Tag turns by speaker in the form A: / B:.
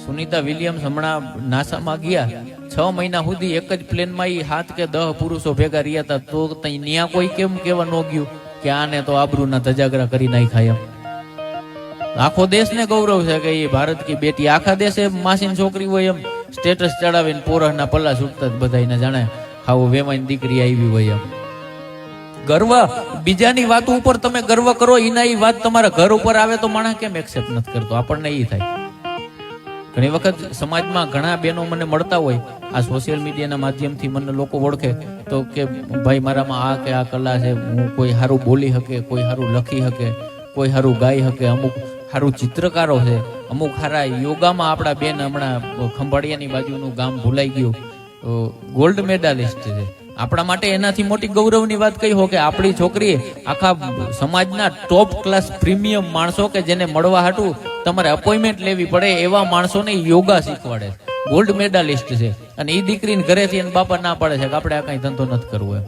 A: Sunita Williams હમણાં નાસામાં ગયા, 6 મહિના સુધી એક જ પ્લેનમાં 7 કે 10 પુરુષો ભેગા રહ્યા હતા, તો ત્યાં કોઈ કેમ કેવા ન ગયું કે આને તો આબરૂના ધજાગરા કરી નાખ્યા એમ? આખો દેશને ગૌરવ છે કે એ ભારત કી બેટી. આખા દેશે માસીની છોકરી હોય એમ સ્ટેટસ ચડાવીને પોરહના પલ્લા છૂટતા બધાને જાણે ખાવો વેમાની દીકરી આવી હોય એમ. ગર્વ, બીજાની વાત ઉપર તમે ગર્વ કરો, એના એ વાત તમારા ઘર ઉપર આવે તો માણસ કેમ એક્સેપ્ટ નથી કરતો? આપણને એ થાય. ઘણી વખત સમાજમાં ઘણા બહેનો મને મળતા હોય, આ સોશિયલ મીડિયાના માધ્યમથી મને લોકો ઓળખે તો કે ભાઈ મારામાં આ કે આ કલા છે, હું કોઈ સારું બોલી શકે, કોઈ સારું લખી શકે, કોઈ સારું ગાઈ શકે, અમુક સારું ચિત્રકારો છે, અમુક સારા યોગામાં આપણા બેન હમણાં ખંભાળિયાની બાજુનું ગામ ભૂલાઈ ગયું ગોલ્ડ મેડાલિસ્ટ છે. આપણા માટે એનાથી મોટી ગૌરવની વાત કઈ હો કે આપણી છોકરી આખા સમાજના ટોપ ક્લાસ પ્રીમિયમ માણસો કે જેને મળવા હાટું તમારે અપોઇન્ટમેન્ટ લેવી પડે એવા માણસોને યોગા શીખવાડે, ગોલ્ડ મેડાલિસ્ટ છે. અને એ દીકરીને ઘરેથી એને બાપા ના પાડે છે કે આપણે આ કઈ ધંધો નથી કરવો એમ.